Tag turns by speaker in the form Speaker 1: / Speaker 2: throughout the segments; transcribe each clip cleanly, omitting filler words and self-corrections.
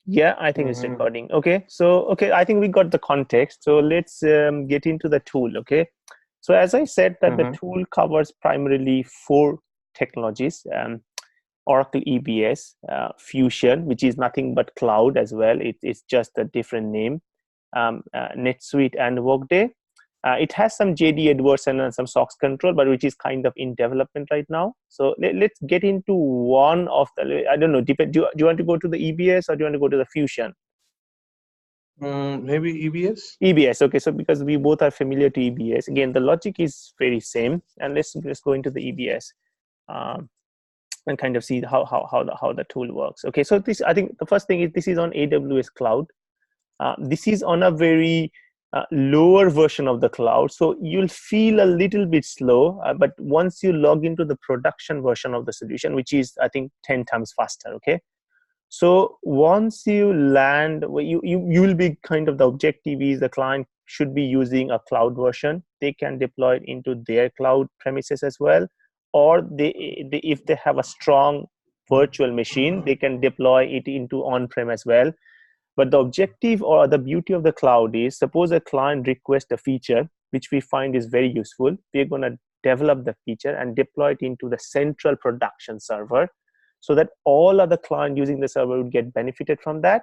Speaker 1: Yeah, I think it's
Speaker 2: Mm-hmm.
Speaker 1: recording. Okay, so okay, I think we got the context. So let's get into the tool. Okay, so as I said, that the
Speaker 2: Mm-hmm.
Speaker 1: tool covers primarily four technologies: Oracle EBS, Fusion, which is nothing but cloud as well. It's just a different name. NetSuite and Workday. It has some JD Edwards and some SOX control, but which is kind of in development right now. So let's get into one of the. I don't know. Do you want to go to the EBS or do you want to go to the Fusion?
Speaker 2: Maybe EBS.
Speaker 1: EBS. Okay, so because we both are familiar to EBS, again the logic is very same, and let's go into the EBS. Um, and kind of see how the tool works. Okay, so this, I think the first thing is this is on AWS cloud. This is on a very lower version of the cloud, so you'll feel a little bit slow, but once you log into the production version of the solution, which is I think 10 times faster. Okay, so once you land, well, you will be kind of, the objective is the client should be using a cloud version. They can deploy it into their cloud premises as well, or they if they have a strong virtual machine, they can deploy it into on-prem as well. But the objective or the beauty of the cloud is, suppose a client requests a feature which we find is very useful, we're going to develop the feature and deploy it into the central production server, so that all other clients using the server would get benefited from that.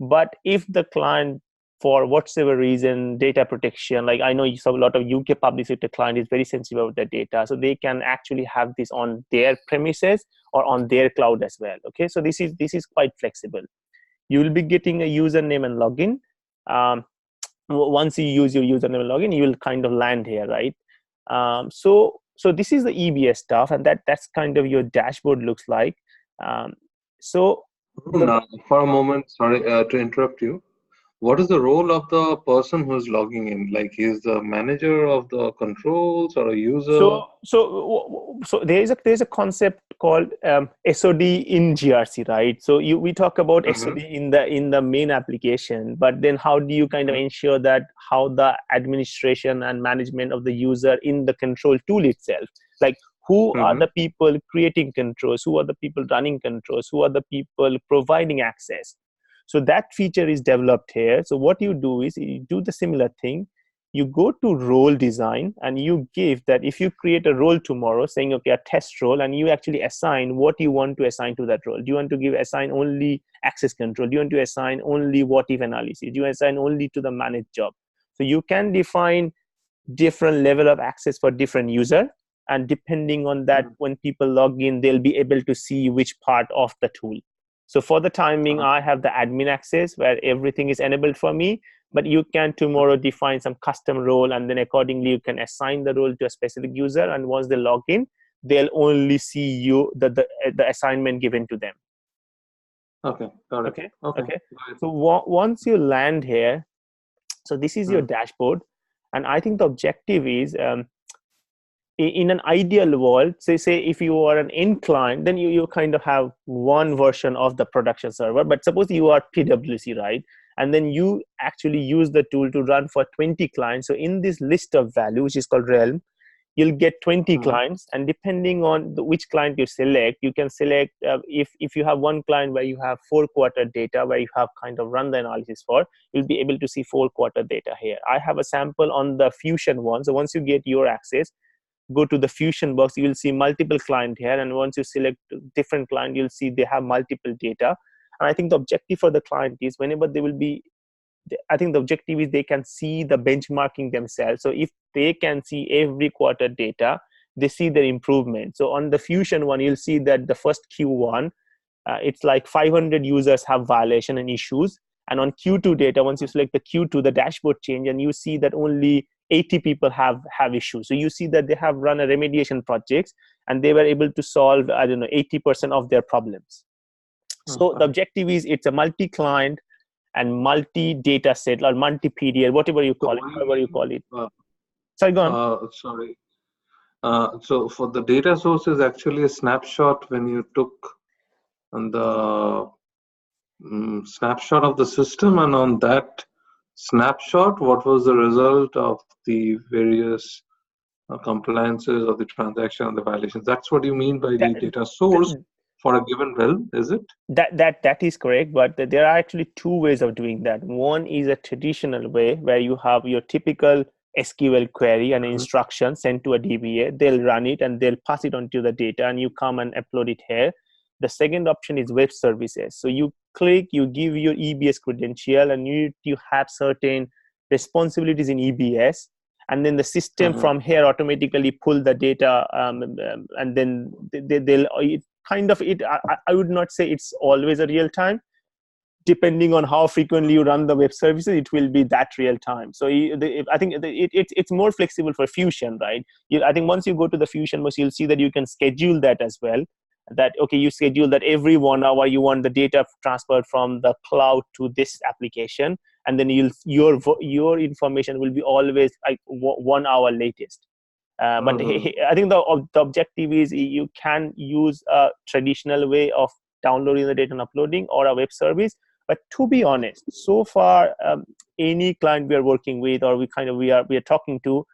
Speaker 1: But if the client, for whatever reason, data protection, like I know you saw a lot of UK public sector client is very sensitive about their data, so they can actually have this on their premises or on their cloud as well. Okay, so this is quite flexible. You will be getting a username and login. um, Once you use your username and login, you will kind of land here, right? So this is the EBS stuff, and that's kind of your dashboard looks like. um, so the
Speaker 2: Now, for a moment, sorry to interrupt you. What is the role of the person who's logging in? Like he's the manager of the controls or a user?
Speaker 1: so there's a concept called SOD in GRC, right? So we talk about
Speaker 2: Mm-hmm.
Speaker 1: SOD in the main application, but then how do you kind of ensure that how the administration and management of the user in the control tool itself, like who are
Speaker 2: Mm-hmm.
Speaker 1: the people creating controls, who are the people running controls, who are the people providing access. So that feature is developed here. So what you do is you do the similar thing. You go to role design and you give that, if you create a role tomorrow saying okay, a test role, and you actually assign what you want to assign to that role. Do you want to assign only access control? Do you want to assign only what if analysis? Do you assign only to the managed job? So you can define different level of access for different user, and depending on that, when people log in, they'll be able to see which part of the tool. So for the timing, I have the admin access where everything is enabled for me, but you can tomorrow define some custom role, and then accordingly you can assign the role to a specific user, and once they log in, they'll only see you the assignment given to them.
Speaker 2: Okay, got it.
Speaker 1: Okay,
Speaker 2: Okay,
Speaker 1: okay.
Speaker 2: got it.
Speaker 1: So once you land here, so this is your
Speaker 2: Mm.
Speaker 1: dashboard, and I think the objective is, in an ideal world, say if you are an end client, then you kind of have one version of the production server. But suppose you are PwC, right? And then you actually use the tool to run for 20 clients. So in this list of value, which is called realm, you'll get 20
Speaker 2: Mm-hmm.
Speaker 1: clients, and depending on which client you select, you can select, if you have one client where you have 4-quarter data, where you have kind of run the analysis for, you'll be able to see 4-quarter data here. I have a sample on the Fusion one. So once you get your access, go to the Fusion box, you will see multiple client here, and once you select different client, you'll see they have multiple data. And I think the objective for the client is, whenever they will be, I think the objective is they can see the benchmarking themselves. So if they can see every quarter data, they see their improvement. So on the Fusion one, you'll see that the first Q1, it's like 500 users have violation and issues. And on Q2 data, once you select the Q2, the dashboard change, and you see that only 80 people have issues. So you see that they have run a remediation projects, and they were able to solve, I don't know, 80% of their problems. So the
Speaker 2: Okay.
Speaker 1: objective is, it's a multi-client and multi-data set, or multi-period, whatever you
Speaker 2: So
Speaker 1: call it,
Speaker 2: what do you
Speaker 1: however you
Speaker 2: mean?
Speaker 1: call it. Sorry, go on.
Speaker 2: Sorry. So for the data source is actually a snapshot when you took on the snapshot of the system, and on that snapshot, what was the result of the various compliances of the transaction and the violations? That's what you mean by
Speaker 1: That,
Speaker 2: the data source for a given realm, is it?
Speaker 1: That is correct, but there are actually two ways of doing that. One is a traditional way where you have your typical SQL query and instruction sent to a DBA. They'll run it and they'll pass it on to the data, and you come and upload it here. The second option is web services. So you click, you give your EBS credential, and you have certain responsibilities in EBS, and then the system from here automatically pull the data, and then they'll kind of it. I would not say it's always a real time. Depending on how frequently you run the web services, it will be that real time. So I think it's more flexible for Fusion, right? I think once you go to the Fusion mode, you'll see that you can schedule that as well. That, okay, you schedule that every 1 hour you want the data transferred from the cloud to this application, and then your information will be always like 1 hour latest. But I think the objective is you can use a traditional way of downloading the data and uploading, or a web service. But to be honest, so far, any client we are working with, or we are talking to,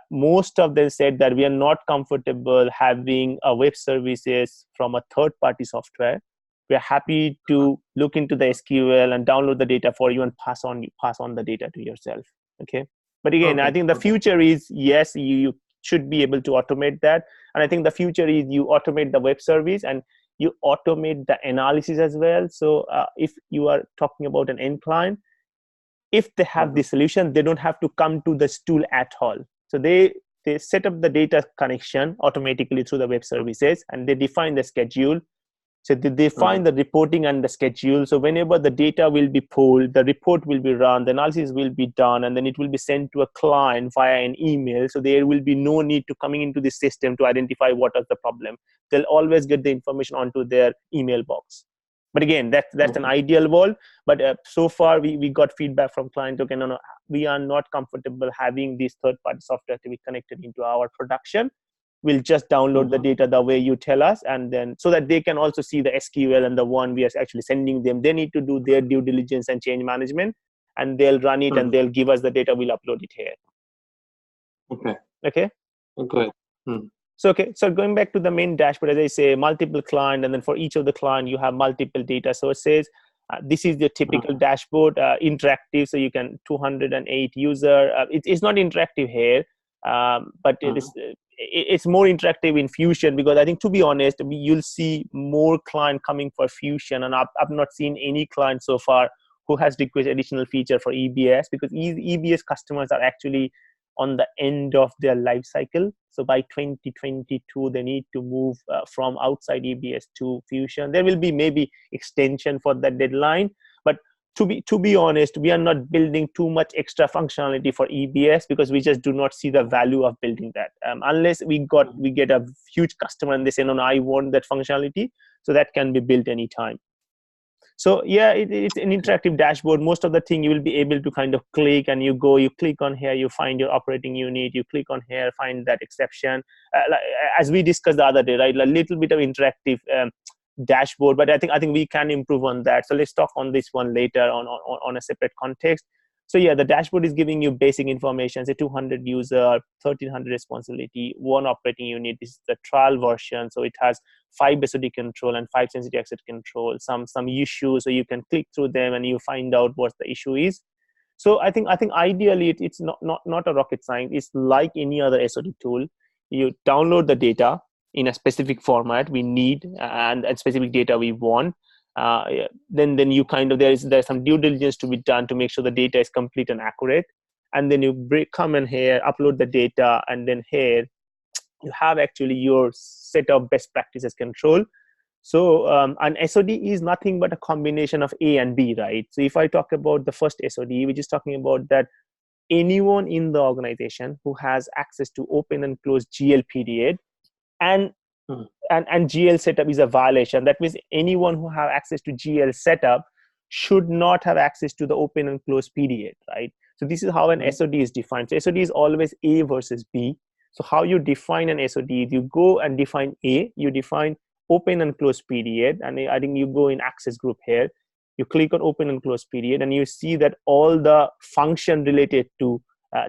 Speaker 1: most of them said that we are not comfortable having a web services from a third-party software. We are happy to look into the SQL and download the data for you and pass on the data to yourself. Okay. But again, I think the future is, yes, you should be able to automate that. And I think the future is you automate the web service and you automate the analysis as well. So if you are talking about an end client, if they have the solution, they don't have to come to the stool at all. So they set up the data connection automatically through the web services, and they define the schedule. So they define the reporting and the schedule. So whenever the data will be pulled, the report will be run, the analysis will be done, and then it will be sent to a client via an email. So there will be no need to coming into the system to identify what is the problem. They'll always get the information onto their email box. But again, that's an ideal world. But so far, we got feedback from clients. Okay, no, we are not comfortable having this third-party software to be connected into our production. We'll just download the data the way you tell us, and then so that they can also see the SQL and the one we are actually sending them. They need to do their due diligence and change management, and they'll run it and they'll give us the data. We'll upload it here. Okay. So going back to the main dashboard, as I say, multiple client, and then for each of the client, you have multiple data sources. This is the typical dashboard, interactive. So you can 208 user. It's not interactive here, but it's more interactive in Fusion, because I think, to be honest, you'll see more client coming for Fusion, and I've not seen any client so far who has requested additional feature for EBS, because EBS customers are actually on the end of their life cycle. So by 2022, they need to move from outside EBS to Fusion. There will be maybe extension for that deadline, but to be honest, we are not building too much extra functionality for EBS, because we just do not see the value of building that unless we get a huge customer and they say, no, I want that functionality. So that can be built anytime. So yeah, it's an interactive dashboard. Most of the thing you will be able to kind of click, and you click on here, you find your operating unit, you click on here, find that exception. As we discussed the other day, right? A little bit of interactive dashboard, but I think we can improve on that. So let's talk on this one later on a separate context. So yeah, the dashboard is giving you basic information, say 200 user, 1300 responsibility, 1 operating unit. This is the trial version. So it has 5 SOD control and 5 sensitive asset control, some issues. So you can click through them and you find out what the issue is. So I think ideally it's not a rocket science. It's like any other SOD tool. You download the data in a specific format we need and specific data we want. Then you kind of there's some due diligence to be done to make sure the data is complete and accurate, and then you come in here, upload the data, and then here you have actually your set of best practices control. So an SOD is nothing but a combination of A and B, right? So if I talk about the first SOD, we're just talking about that anyone in the organization who has access to open and close GL period and GL setup is a violation. That means anyone who have access to GL setup should not have access to the open and close period, right? So this is how an SOD is defined. So SOD is always A versus B. So how you define an SOD, you go and define A, you define open and close period, and I think you go in access group here, you click on open and close period, and you see that all the function related to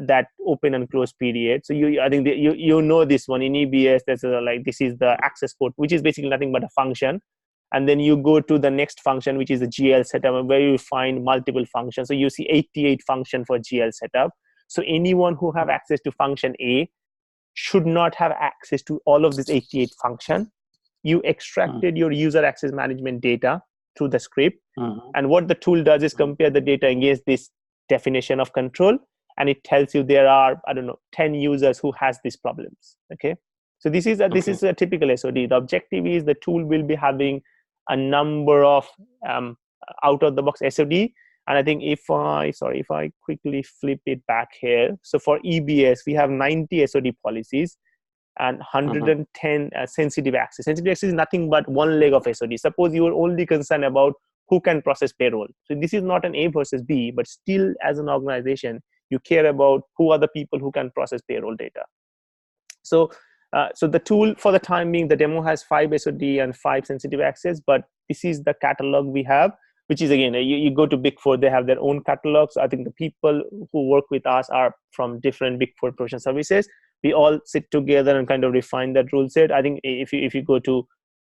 Speaker 1: that open and close period. So I think you know this one in EBS. There's like this is the access code, which is basically nothing but a function. And then you go to the next function, which is the GL setup, where you find multiple functions. So you see 88 function for GL setup. So anyone who have access to function A should not have access to all of this 88 function. You extracted your user access management data through the script. And what the tool does is compare the data against this definition of control. And it tells you there are, I don't know, 10 users who has these problems. Okay. So this is a typical SOD. The objective is the tool will be having a number of out of the box SOD. And I think if I quickly flip it back here. So for EBS, we have 90 SOD policies and 110 sensitive access. Sensitive access is nothing but one leg of SOD. Suppose you are only concerned about who can process payroll. So this is not an A versus B, but still as an organization, you care about who are the people who can process payroll data. So the tool for the time being, the demo has 5 SOD and 5 sensitive access, but this is the catalog we have, which is again, you go to Big Four, they have their own catalogs. I think the people who work with us are from different Big Four professional services. We all sit together and kind of refine that rule set. I think if you go to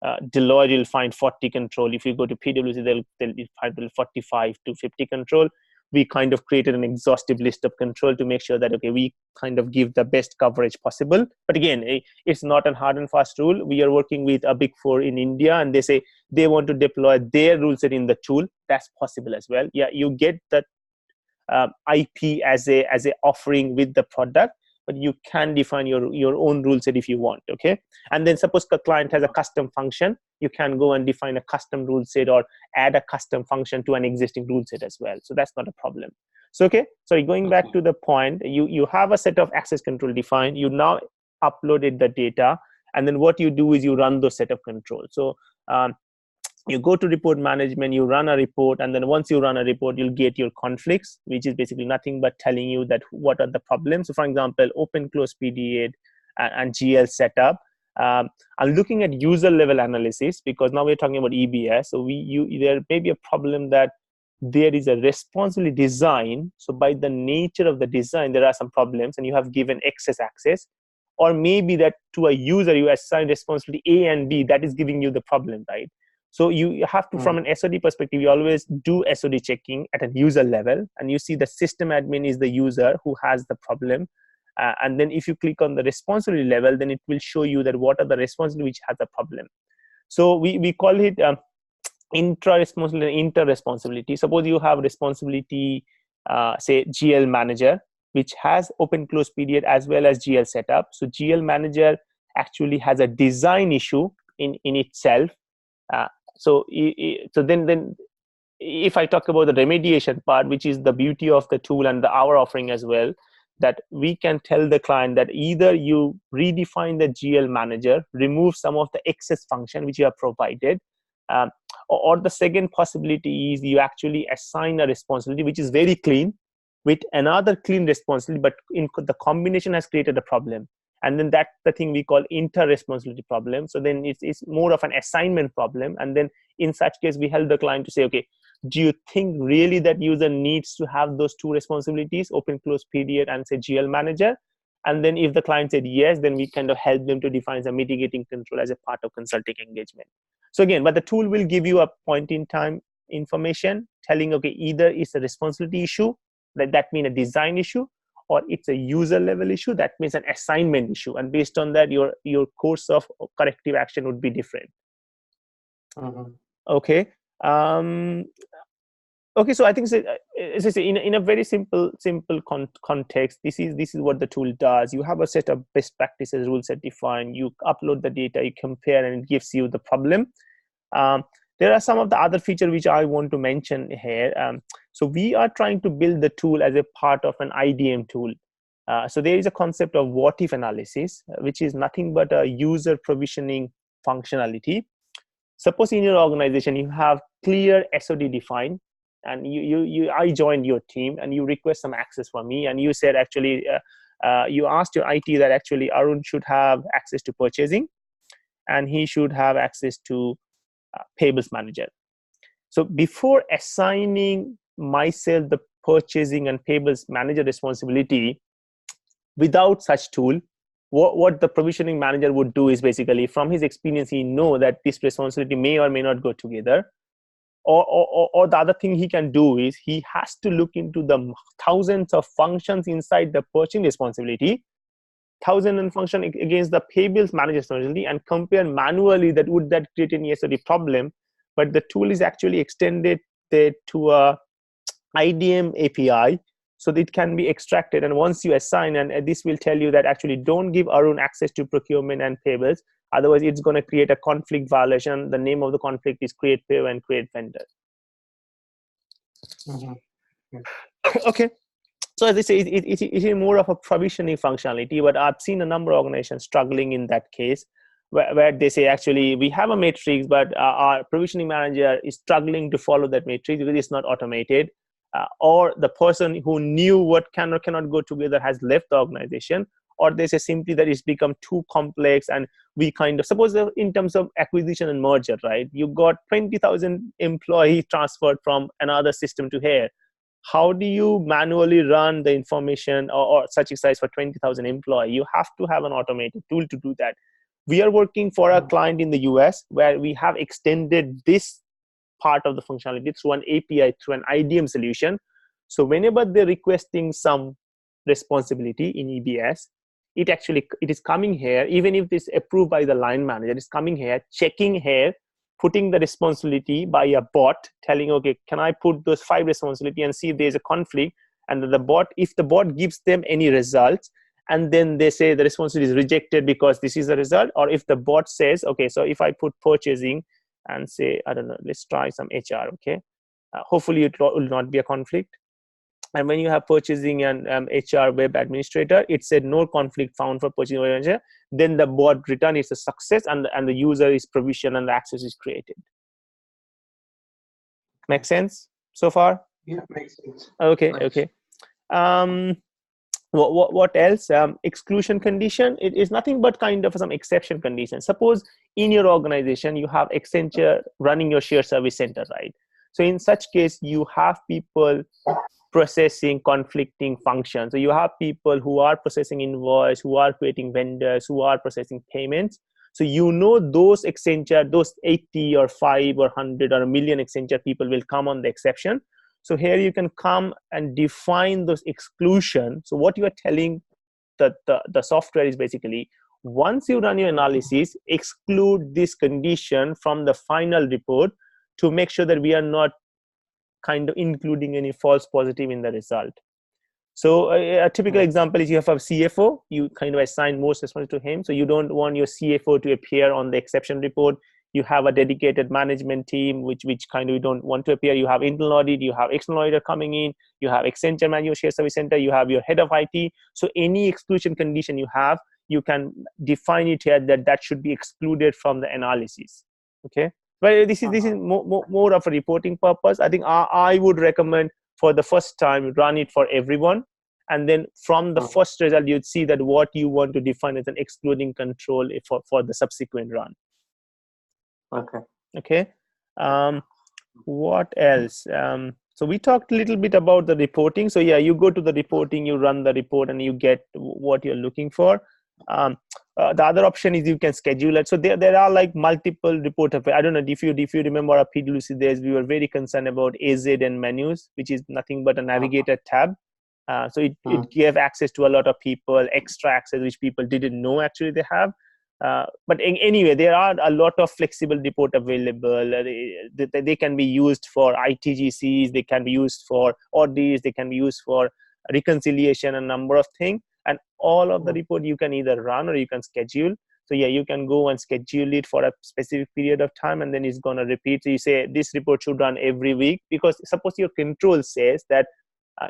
Speaker 1: Deloitte, you'll find 40 control. If you go to PwC, they'll find 45 to 50 control. We kind of created an exhaustive list of control to make sure that, okay, we kind of give the best coverage possible. But again, it's not a hard and fast rule. We are working with a Big Four in India, and they say they want to deploy their rule set in the tool. That's possible as well. Yeah, you get that IP as a offering with the product, but you can define your own rule set if you want. Okay. And then suppose the client has a custom function, you can go and define a custom rule set or add a custom function to an existing rule set as well. So that's not a problem. So, okay. So going back to the point, you have a set of access control defined. You now uploaded the data. And then what you do is you run those set of controls. So you go to report management, you run a report, and then once you run a report, you'll get your conflicts, which is basically nothing but telling you that what are the problems. So for example, open close period and GL setup. I'm looking at user level analysis because now we're talking about EBS. So there may be a problem that there is a responsibility design. So by the nature of the design, there are some problems and you have given excess access. Or maybe that to a user, you assign responsibility A and B, that is giving you the problem, right? So you have to, from an SOD perspective, you always do SOD checking at a user level, and you see the system admin is the user who has the problem. And then if you click on the responsibility level, then it will show you that what are the responsibility which has a problem. So we call it intra-responsibility and inter-responsibility. Suppose you have responsibility, say GL manager, which has open close period as well as GL setup. So GL manager actually has a design issue in itself. So then if I talk about the remediation part, which is the beauty of the tool and our offering as well, that we can tell the client that either you redefine the GL manager, remove some of the excess function which you have provided, or the second possibility is you actually assign a responsibility which is very clean with another clean responsibility, but the combination has created a problem. And then that's the thing we call inter-responsibility problem. So then it's more of an assignment problem. And then in such case, we help the client to say, okay, do you think really that user needs to have those two responsibilities, open close period and say GL manager? And then if the client said yes, then we kind of help them to define some mitigating control as a part of consulting engagement. So again, but the tool will give you a point in time information telling, okay, either it's a responsibility issue, that means a design issue, or it's a user level issue, that means an assignment issue. And based on that, your course of corrective action would be different. Okay. Okay, so I think in a very simple context, this is what the tool does. You have a set of best practices, rule set defined, you upload the data, you compare, and it gives you the problem. There are some of the other features which I want to mention here. So we are trying to build the tool as a part of an IDM tool. So there is a concept of what if analysis, which is nothing but a user provisioning functionality. Suppose in your organization, you have clear SOD defined, and I joined your team and you request some access from me, and you said actually, you asked your IT that actually Arun should have access to purchasing and he should have access to payables manager. So before assigning myself the purchasing and payables manager responsibility without such tool, what the provisioning manager would do is basically, from his experience, he know that this responsibility may or may not go together. Or the other thing he can do is he has to look into the thousands of functions inside the purchasing responsibility, thousand function against the payables manager responsibility, and compare manually that would that create any SOD problem. But the tool is actually extended to a IDM API, so that it can be extracted. And once you assign, and this will tell you that actually don't give Arun access to procurement and payables, otherwise it's going to create a conflict violation. The name of the conflict is create payer and create vendor. Okay, so as I say, it is more of a provisioning functionality, but I've seen a number of organizations struggling in that case, where they say, actually, we have a matrix, but our provisioning manager is struggling to follow that matrix because it's not automated. Or the person who knew what can or cannot go together has left the organization, or they say simply that it's become too complex, and we kind of, suppose in terms of acquisition and merger, right? You got 20,000 employees transferred from another system to here. How do you manually run the information or such exercise for 20,000 employees? You have to have an automated tool to do that. We are working for a client in the US where we have extended this part of the functionality through an API, through an IDM solution. So whenever they're requesting some responsibility in EBS, it is coming here, even if it's approved by the line manager, it's coming here, checking here, putting the responsibility by a bot, telling, okay, can I put those 5 responsibility and see if there's a conflict? And the bot, if the bot gives them any results, and then they say the responsibility is rejected because this is the result, or if the bot says, okay, so if I put purchasing and say, I don't know, let's try some HR, okay? Hopefully it will not be a conflict. And when you have purchasing and HR web administrator, it said no conflict found for purchasing web manager, then the bot return is a success, and the user is provisioned and the access is created. Make sense so far?
Speaker 2: Yeah, makes sense.
Speaker 1: Okay,
Speaker 2: nice.
Speaker 1: Okay. What else? Exclusion condition. It is nothing but kind of some exception condition. Suppose in your organization you have Accenture running your shared service center, right? So in such case, you have people processing conflicting functions. So you have people who are processing invoice, who are creating vendors, who are processing payments. So you know those Accenture, those 80 or 5 or 100 or a million Accenture people will come on the exception. So here you can come and define those exclusion. So what you are telling the software is basically, once you run your analysis, exclude this condition from the final report to make sure that we are not kind of including any false positive in the result. So a typical example is you have a CFO, you kind of assign most responsibility to him. So you don't want your CFO to appear on the exception report. You have a dedicated management team, which kind of you don't want to appear. You have internal audit, you have external auditor coming in, you have Accenture Manual Shared Service Center, you have your head of IT. So any exclusion condition you have, you can define it here that should be excluded from the analysis. Okay, but this is more of a reporting purpose. I think I would recommend for the first time run it for everyone, and then from the first result you'd see that what you want to define as an excluding control for the subsequent run. Okay. What else? So we talked a little bit about the reporting. So yeah, you go to the reporting, you run the report, and you get what you're looking for. The other option is you can schedule it. So there are like multiple report. I don't know if you remember our PwC days, we were very concerned about AZ and menus, which is nothing but a navigator tab. So it gave access to a lot of people, extra access which people didn't know actually they have. But anyway, there are a lot of flexible report available. They can be used for ITGCs, they can be used for audits, they can be used for reconciliation, a number of things. And all of the report you can either run or you can schedule. So yeah, you can go and schedule it for a specific period of time, and then it's going to repeat. So you say this report should run every week, because suppose your control says that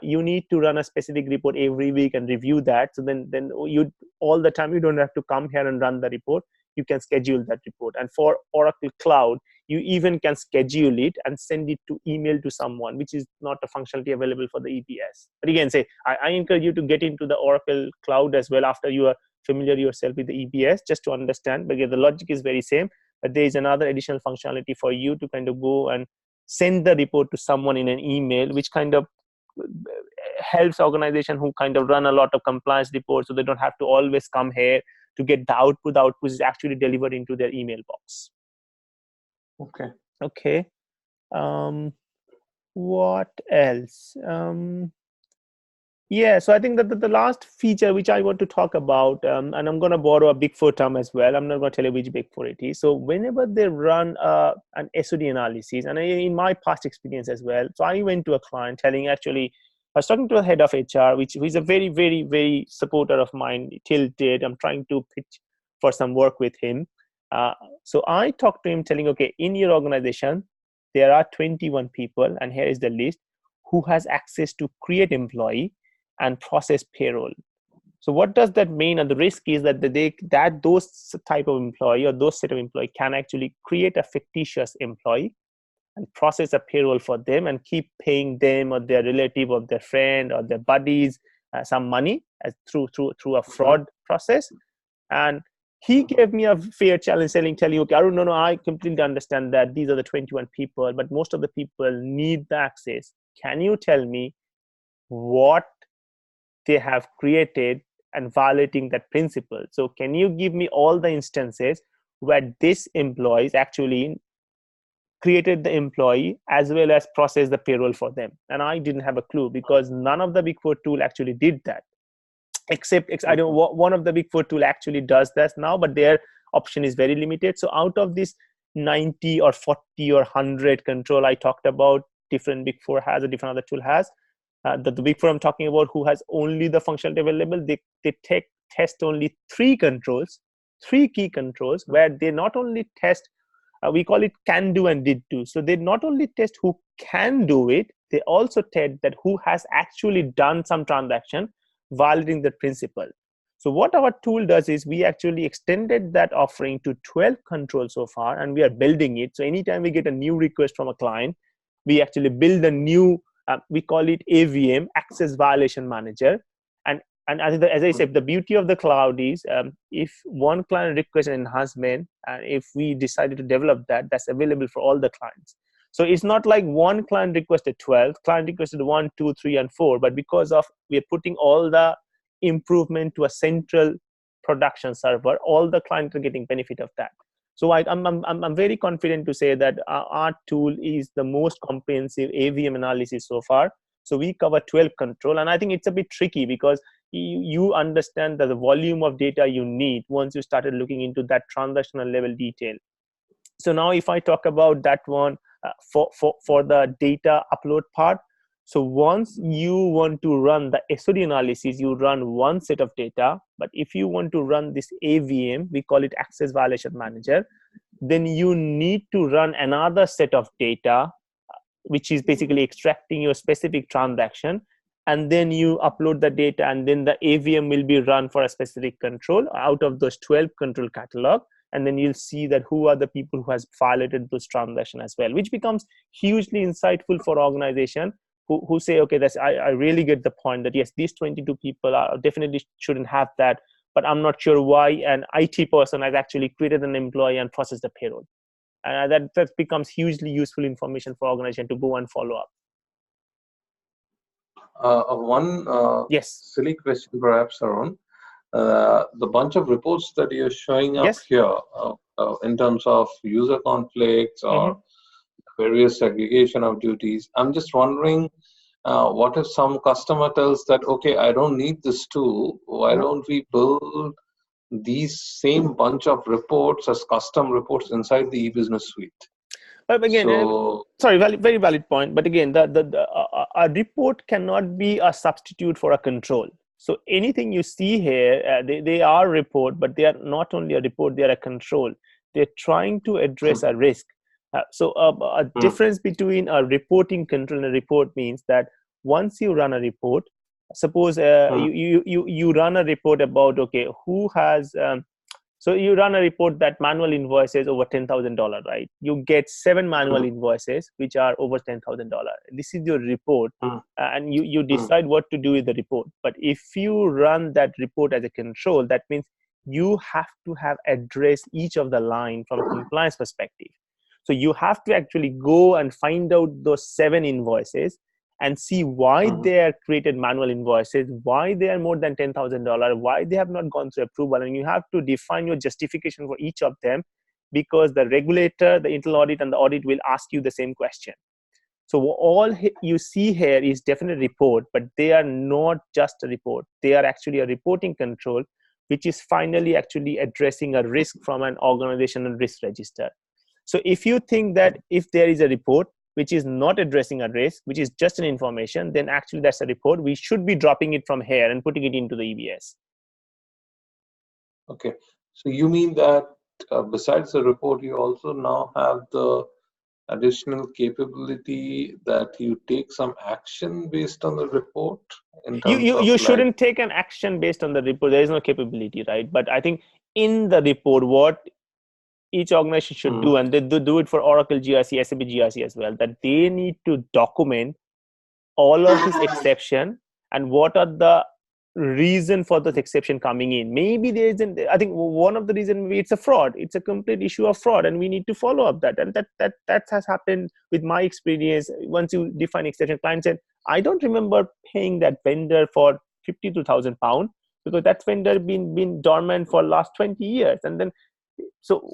Speaker 1: you need to run a specific report every week and review that. So then you all the time, you don't have to come here and run the report. You can schedule that report. And for Oracle Cloud, you even can schedule it and send it to email to someone, which is not a functionality available for the EBS. But again, I encourage you to get into the Oracle Cloud as well after you are familiar yourself with the EBS, just to understand. But again, the logic is very same, but there is another additional functionality for you to kind of go and send the report to someone in an email, which kind of helps organization who kind of run a lot of compliance reports, so they don't have to always come here to get the output. The output is actually delivered into their email box. Okay. What else? Yeah, so I think that the last feature which I want to talk about, and I'm going to borrow a Big Four term as well. I'm not going to tell you which Big Four it is. So whenever they run an SOD analysis, and in my past experience as well, so I went to a client telling, actually, I was talking to a head of HR, which is a very, very, very supporter of mine till date. I'm trying to pitch for some work with him. So I talked to him telling, okay, in your organization, there are 21 people, and here is the list, who has access to create employee and process payroll. So what does that mean? And the risk is that those type of employee or those set of employee can actually create a fictitious employee and process a payroll for them and keep paying them or their relative or their friend or their buddies some money through a fraud process. And he gave me a fair challenge, telling, okay, Arun, no, I completely understand that these are the 21 people, but most of the people need the access. Can you tell me what they have created and violating that principle? So can you give me all the instances where this employee is actually created the employee as well as processed the payroll for them? And I didn't have a clue, because none of the Big Four tool actually did that. Except I don't know, one of the Big Four tool actually does that now, but their option is very limited. So out of this 90 or 40 or 100 control I talked about, different Big Four has, a different other tool has, the Big Four I'm talking about, who has only the functionality available, they test only three key controls, where they not only test, we call it can do and did do. So they not only test who can do it, they also test that who has actually done some transaction violating the principle. So what our tool does is we actually extended that offering to 12 controls so far, and we are building it. So anytime we get a new request from a client, we actually build a new, we call it AVM, Access Violation Manager. And as I said, the beauty of the cloud is if one client requests an enhancement, and if we decided to develop that, that's available for all the clients. So it's not like one client requested 12, client requested 1, 2, 3, and 4, but because of we're putting all the improvement to a central production server, all the clients are getting benefit of that. So I'm very confident to say that our tool is the most comprehensive AVM analysis so far. So we cover 12 control, and I think it's a bit tricky because you understand that the volume of data you need once you started looking into that transactional level detail. So now if I talk about that one for the data upload part, so once you want to run the SOD analysis, you run one set of data. But if you want to run this AVM, we call it Access Violation Manager, then you need to run another set of data, which is basically extracting your specific transaction. And then you upload the data, and then the AVM will be run for a specific control out of those 12 control catalog. And then you'll see that who are the people who has violated those transactions as well, which becomes hugely insightful for organization who say, okay, I really get the point that yes, these 22 people definitely shouldn't have that, but I'm not sure why an IT person has actually created an employee and processed the payroll. And that becomes hugely useful information for organization to go and follow up.
Speaker 2: Yes. Silly question perhaps, Arun. The bunch of reports that you're showing up here in terms of user conflicts or various segregation of duties, I'm just wondering, what if some customer tells that, okay, I don't need this tool, why don't we build these same bunch of reports as custom reports inside the eBusiness suite?
Speaker 1: But again, very valid point. But again, a report cannot be a substitute for a control. So anything you see here, they are a report, but they are not only a report, they are a control. They're trying to address a risk. So a difference between a reporting control and a report means that once you run a report, suppose you run a report about, okay, who has, so you run a report that manual invoices over $10,000, right? You get 7 manual invoices which are over $10,000. This is your report, and you decide what to do with the report. But if you run that report as a control, that means you have to have addressed each of the line from a compliance perspective. So you have to actually go and find out those 7 invoices and see why
Speaker 2: Mhm.
Speaker 1: they are created manual invoices, why they are more than $10,000, why they have not gone through approval. And you have to define your justification for each of them, because the regulator, the internal audit, and the audit will ask you the same question. So all you see here is definitely report, but they are not just a report. They are actually a reporting control, which is finally actually addressing a risk from an organizational risk register. So if you think that if there is a report which is not addressing a risk, which is just an information, then actually that's a report. We should be dropping it from here and putting it into the EBS.
Speaker 2: Okay. So you mean that besides the report, you also now have the additional capability that you take some action based on the report in terms of
Speaker 1: You
Speaker 2: like,
Speaker 1: shouldn't take an action based on the report. There is no capability, right? But I think in the report, what each organization should do, and they do it for Oracle GRC, SAP GRC as well, that they need to document all of this exception and what are the reason for this exception coming in. Maybe there isn't, I think one of the reasons, maybe it's a fraud, it's a complete issue of fraud, and we need to follow up that. And that has happened with my experience. Once you define exception, client said, I don't remember paying that vendor for £52,000 because that vendor been dormant for last 20 years. And then so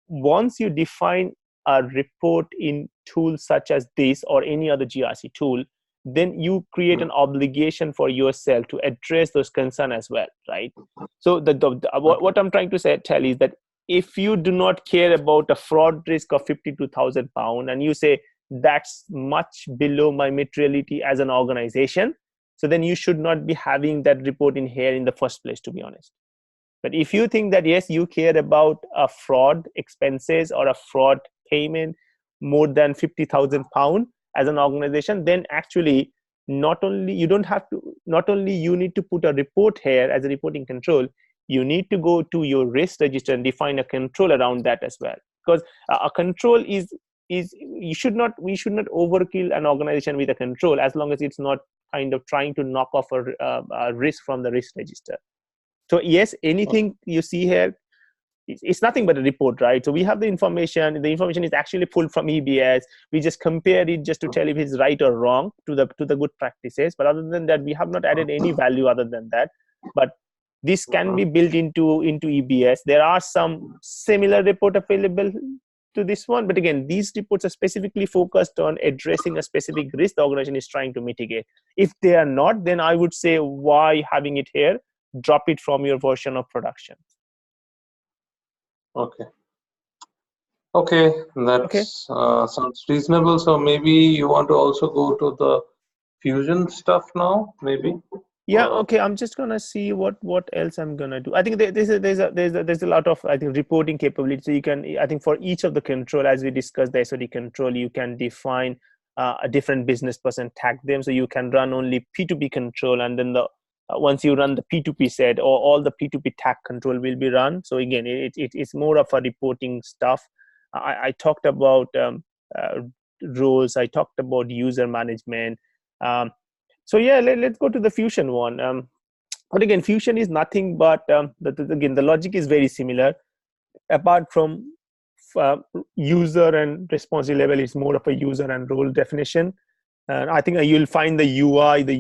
Speaker 1: once you define a report in tools such as this or any other GRC tool, then you create an obligation for yourself to address those concerns as well, right? So what I'm trying to tell is that if you do not care about a fraud risk of £52,000 and you say that's much below my materiality as an organization, so then you should not be having that report in here in the first place, to be honest. But if you think that, yes, you care about a fraud expenses or a fraud payment more than £50,000 as an organization, then actually not only you need to put a report here as a reporting control, you need to go to your risk register and define a control around that as well. Because a control is we should not overkill an organization with a control as long as it's not kind of trying to knock off a risk from the risk register. So yes, anything you see here, it's nothing but a report, right? So we have the information. The information is actually pulled from EBS. We just compare it just to tell if it's right or wrong to the good practices. But other than that, we have not added any value other than that. But this can be built into EBS. There are some similar report available to this one, but again, these reports are specifically focused on addressing a specific risk the organization is trying to mitigate. If they are not, then I would say, why having it here? Drop it from your version of production.
Speaker 2: Okay, that sounds reasonable. So maybe you want to also go to the Fusion stuff now, maybe.
Speaker 1: Yeah. Okay. I'm just gonna see what else I'm gonna do. I think there's a lot of, I think, reporting capability. So you can, I think, for each of the control, as we discussed, the SOD control, you can define a different business person, tag them. So you can run only P2P control, and then once you run the P2P set, or all the P2P tag control will be run. So again, it's more of a reporting stuff. I talked about roles. I talked about user management. So yeah, let's go to the Fusion one. But again, Fusion is nothing but again, the logic is very similar. Apart from user and responsive level, is more of a user and role definition. And I think you'll find the UI, the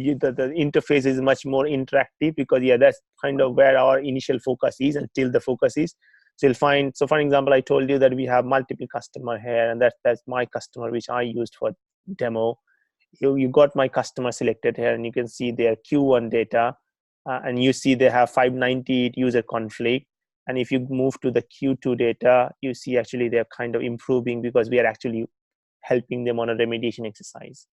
Speaker 1: interface is much more interactive, because that's kind of where our initial focus is, until the focus is. So you'll find, so for example, I told you that we have multiple customer here, and that's my customer, which I used for demo. You got my customer selected here, and you can see their Q1 data, and you see they have 598 user conflict. And if you move to the Q2 data, you see actually they're kind of improving, because we are actually helping them on a remediation exercise.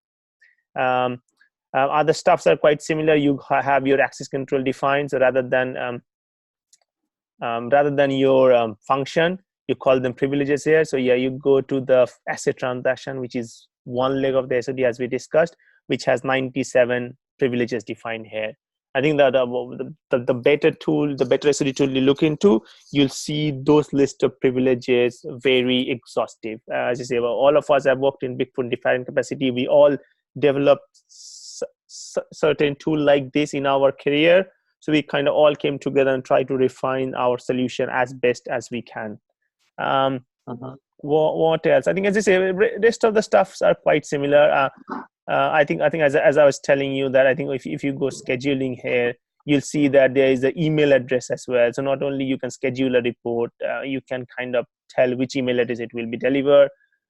Speaker 1: Other stuffs are quite similar. You have your access control defined. So rather than your function, you call them privileges here. So yeah, you go to the asset transaction, which is one leg of the SOD, as we discussed, which has 97 privileges defined here. I think that the better tool, the better SOD tool you look into, you'll see those list of privileges very exhaustive. As you say, well, all of us have worked in Bigfoot different capacity. We all developed certain tool like this in our career. So we kind of all came together and try to refine our solution as best as we can. What else? I think, as I say, rest of the stuffs are quite similar. I think as I was telling you that I think if you go scheduling here, you'll see that there is an email address as well. So not only you can schedule a report, you can kind of tell which email address it will be delivered.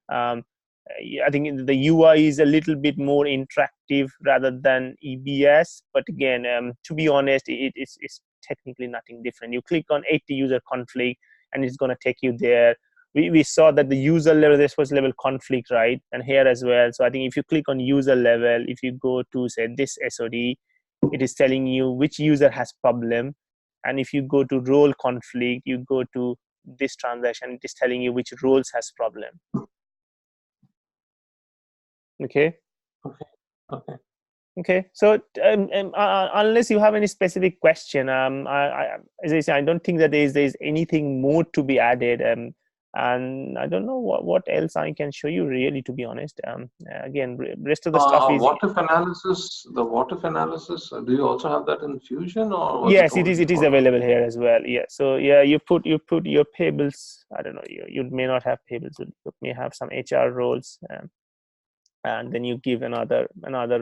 Speaker 1: I think the UI is a little bit more interactive rather than EBS. But again, to be honest, it's technically nothing different. You click on 80 user conflict and it's going to take you there. We saw that the user level, this was level conflict, right? And here as well. So I think if you click on user level, if you go to say this SOD, it is telling you which user has problem. And if you go to role conflict, you go to this transaction, it is telling you which roles has problem. Okay. So unless you have any specific question, as I say, I don't think that there is anything more to be added. And I don't know what else I can show you really, to be honest. Again, rest of the stuff is
Speaker 2: what if analysis. The what if analysis. Do you also have that in Fusion, or
Speaker 1: yes, it is available here as well. Yeah. So yeah, you put your payables. I don't know. You may not have payables. You may have some HR roles, and then you give another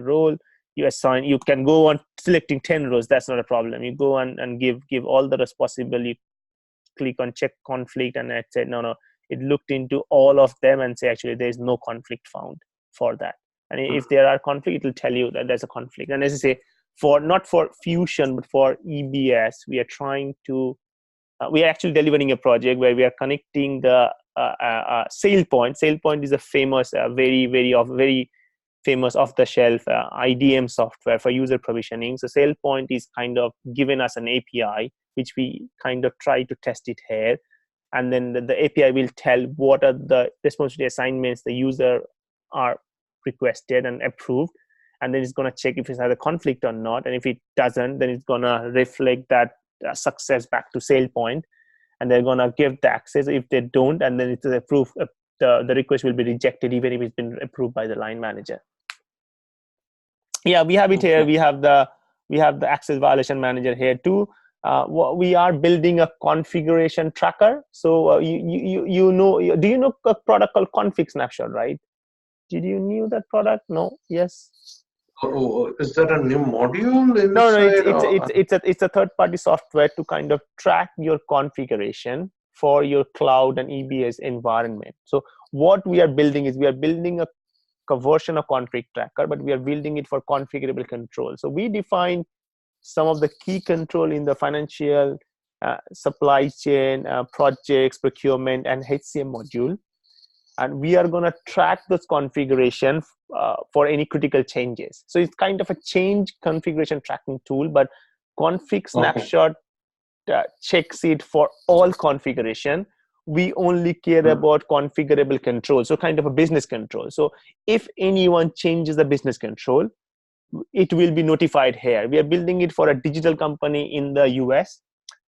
Speaker 1: role. You assign. You can go on selecting 10 rows. That's not a problem. You go on and give all the rows possible. You click on check conflict, and it said no. It looked into all of them and say actually there is no conflict found for that. And if there are conflict, it will tell you that there's a conflict. And as I say, not for Fusion but for EBS, we are trying to we are actually delivering a project where we are connecting the SailPoint. SailPoint is a famous, very famous off-the-shelf IDM software for user provisioning. So SailPoint is kind of given us an API, which we kind of try to test it here. And then the API will tell what are the responsibility assignments the user are requested and approved. And then it's going to check if it has a conflict or not. And if it doesn't, then it's going to reflect that success back to SailPoint. And they're going to give the access. If they don't, and then it's approved, the request will be rejected even if it's been approved by the line manager. Yeah, we have it here. We have the access violation manager here too. We are building a configuration tracker. So do you know a product called Config Snapshot, right? Did you knew that product? No. Yes.
Speaker 2: Oh, is that a new module?
Speaker 1: No. It's a third-party software to kind of track your configuration for your cloud and EBS environment. So what we are building is we are building a version of config tracker, but we are building it for configurable control. So we define some of the key control in the financial, supply chain, projects, procurement, and HCM module. And we are going to track those configuration for any critical changes. So it's kind of a change configuration tracking tool, but Config Snapshot checks it for all configuration. We only care about configurable control, so kind of a business control. So if anyone changes the business control, it will be notified here. We are building it for a digital company in the US.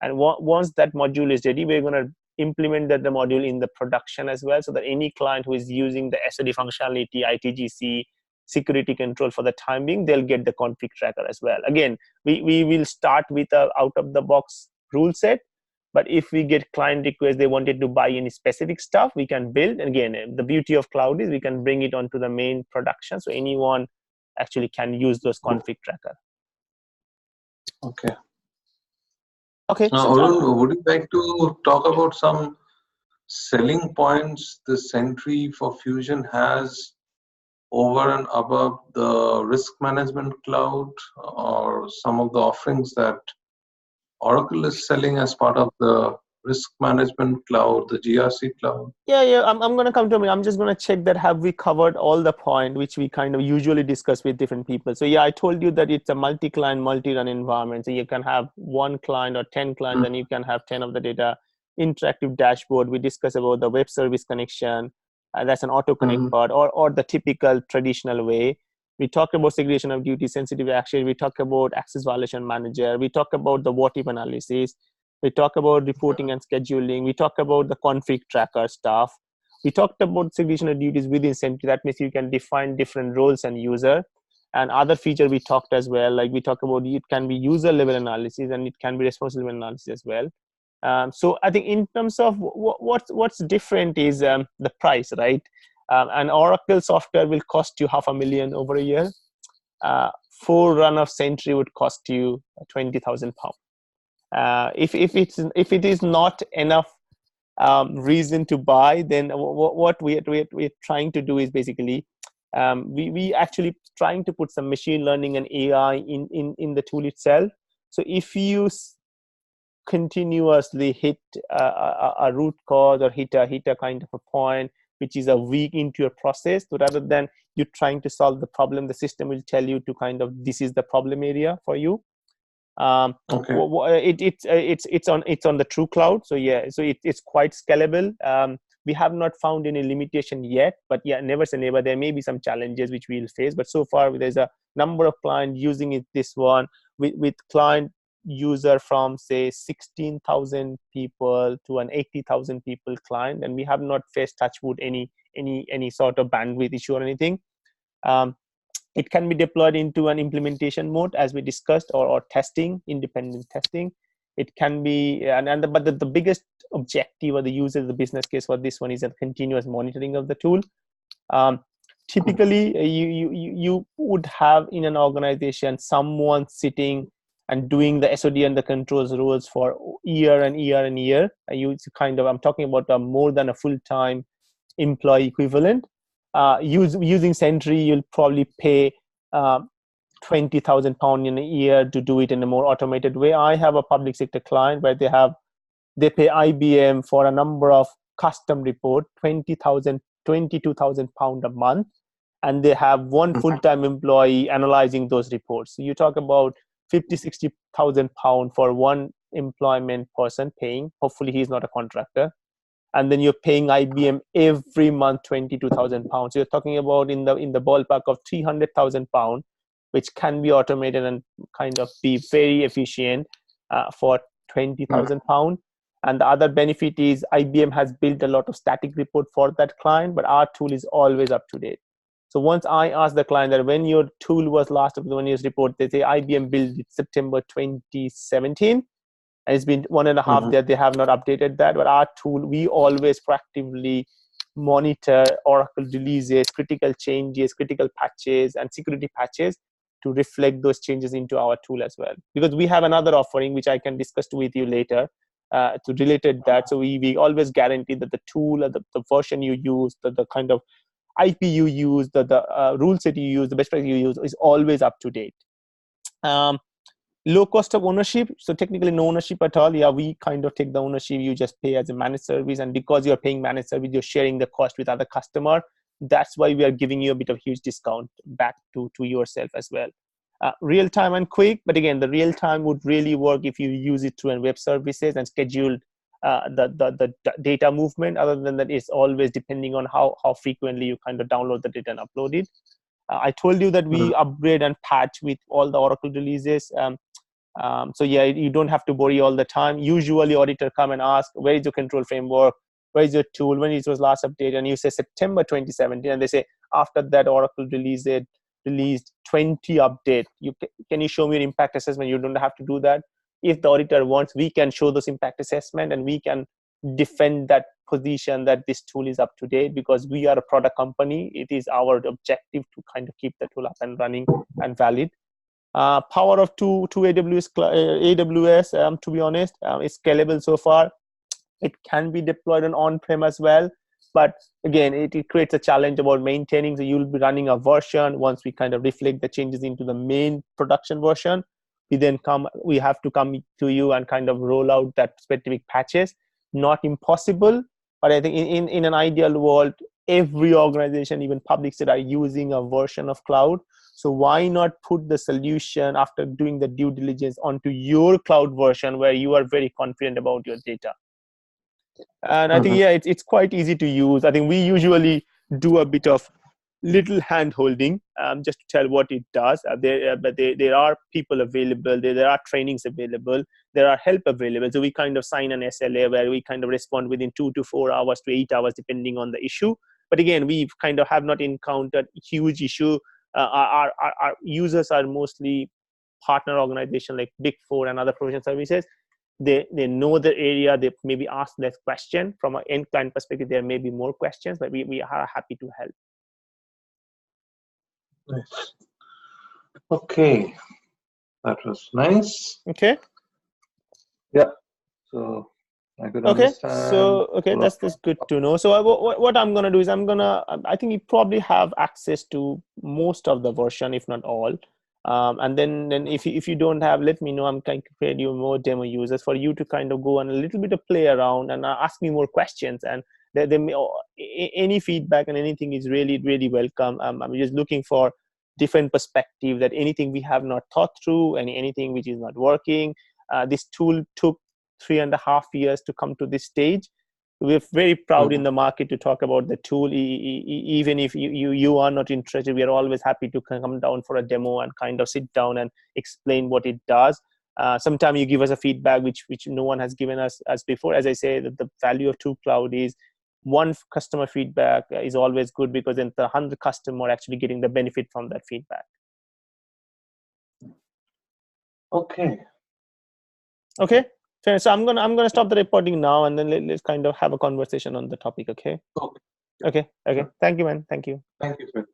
Speaker 1: And once that module is ready, we're going to implement the module in the production as well, so that any client who is using the SOD functionality, ITGC, security control for the time being, they'll get the config tracker as well. Again, we will start with a out-of-the-box rule set, but if we get client requests, they wanted to buy any specific stuff, we can build. And again, the beauty of cloud is we can bring it onto the main production, so anyone actually can use those config tracker. Okay.
Speaker 2: Now, Arun, would you like to talk about some selling points the Sentry for Fusion has over and above the risk management cloud, or some of the offerings that Oracle is selling as part of the risk management cloud, the GRC cloud?
Speaker 1: Yeah. I'm going to come to me. I'm just going to check that have we covered all the point which we kind of usually discuss with different people. So yeah, I told you that it's a multi-client, multi-run environment. So you can have one client or 10 clients, and you can have 10 of the data. Interactive dashboard. We discuss about the web service connection. That's an auto connect part, or the typical traditional way. We talk about segregation of duty, sensitive action. We talk about access violation manager. We talk about the what if analysis. We talk about reporting and scheduling. We talk about the config tracker stuff. We talked about segregation of duties within Sentry. That means you can define different roles and user. And other feature we talked as well, like we talk about it can be user level analysis and it can be responsible analysis as well. So I think in terms of what's different is the price, right? And Oracle software will cost you $500,000 over a year. Full run of Sentry would cost you £20,000. If it is not enough reason to buy, then what we're trying to do is basically we actually trying to put some machine learning and AI in the tool itself. So if you continuously hit a root cause or hit a kind of a point which is a week into your process, so rather than you trying to solve the problem, the system will tell you to kind of, this is the problem area for you.
Speaker 2: Okay.
Speaker 1: It's on the True Cloud, so yeah, so it's quite scalable. We have not found any limitation yet, but yeah, never say never. There may be some challenges which we'll face, but so far there's a number of clients using it. This one with client user from say 16,000 people to an 80,000 people client, and we have not faced, touch wood, any sort of bandwidth issue or anything. It can be deployed into an implementation mode, as we discussed, or testing, independent testing. It can be, but the biggest objective or the user, the business case for this one is a continuous monitoring of the tool. Typically, you would have in an organization someone sitting and doing the SOD and the controls rules for year and year and year. I'm talking about more than a full-time employee equivalent. Using Sentry, you'll probably pay £20,000 in a year to do it in a more automated way. I have a public sector client where they pay IBM for a number of custom report, £22,000 a month, and they have one full-time employee analyzing those reports. So you talk about £50,000-60,000 for one employment person paying. Hopefully he's not a contractor. And then you're paying IBM every month £22,000. So you're talking about in the ballpark of £300,000, which can be automated and kind of be very efficient for £20,000. And the other benefit is IBM has built a lot of static report for that client, but our tool is always up to date. So once I ask the client that when your tool was last of the 1 year's report, they say IBM built it September 2017. And it's been 1.5 years, they have not updated that. But our tool, we always proactively monitor Oracle releases, critical changes, critical patches, and security patches to reflect those changes into our tool as well. Because we have another offering, which I can discuss with you later, to related that. So we always guarantee that the tool, the version you use, the kind of IP you use, the rules that you use, the best practice you use is always up to date. Low cost of ownership, so technically no ownership at all. Yeah, we kind of take the ownership. You just pay as a managed service, and because you're paying managed service, you're sharing the cost with other customer. That's why we are giving you a bit of huge discount back to yourself as well. Real time and quick, but again, the real time would really work if you use it through a web services and scheduled the data movement. Other than that, it's always depending on how frequently you kind of download the data and upload it. I told you that we upgrade and patch with all the Oracle releases. So yeah, you don't have to worry all the time. Usually auditor come and ask, where is your control framework? Where is your tool? When it was last updated? And you say September 2017. And they say, after that Oracle released 20 update. Can you show me your impact assessment? You don't have to do that. If the auditor wants, we can show those impact assessment, and we can defend that position that this tool is up to date, because we are a product company. It is our objective to kind of keep the tool up and running and valid. Power of two AWS, to be honest, is scalable so far. It can be deployed on-prem as well, but again, it creates a challenge about maintaining. So you'll be running a version. Once we kind of reflect the changes into the main production version, we have to come to you and kind of roll out that specific patches. Not impossible, but I think in an ideal world, every organization, even public sector, are using a version of cloud. So why not put the solution after doing the due diligence onto your cloud version where you are very confident about your data? And I think, yeah, it's quite easy to use. I think we usually do a bit of little hand holding just to tell what it does. But there are people available. There are trainings available. There are help available. So we kind of sign an SLA where we kind of respond within 2 to 4 hours to 8 hours, depending on the issue. But again, we kind of have not encountered huge issue. Our users are mostly partner organization like Big Four and other professional services. they know the area, they maybe ask less question. From an end client perspective, there may be more questions, but we are happy to help.
Speaker 2: Nice. Okay, that was nice.
Speaker 1: Okay.
Speaker 2: Yeah. So I could
Speaker 1: Okay,
Speaker 2: understand.
Speaker 1: so okay, that's good to know. So what I'm gonna do is I think you probably have access to most of the version, if not all. And then if you don't have, let me know. I'm going to create you more demo users for you to kind of go and a little bit of play around and ask me more questions. And any feedback and anything is really welcome. I'm just looking for different perspective, that anything we have not thought through, anything which is not working. This tool took 3.5 years to come to this stage. We're very proud in the market to talk about the tool. Even if you are not interested, we are always happy to come down for a demo and kind of sit down and explain what it does. Sometimes you give us a feedback which no one has given us as before. As I say, that the value of TrueCloud is one customer feedback is always good, because then the 100 customer actually getting the benefit from that feedback.
Speaker 2: Okay.
Speaker 1: So I'm gonna stop the reporting now, and then let's kind of have a conversation on the topic. Okay.
Speaker 2: Okay.
Speaker 1: Thank you, man. Thank you.
Speaker 2: Thank you, sir.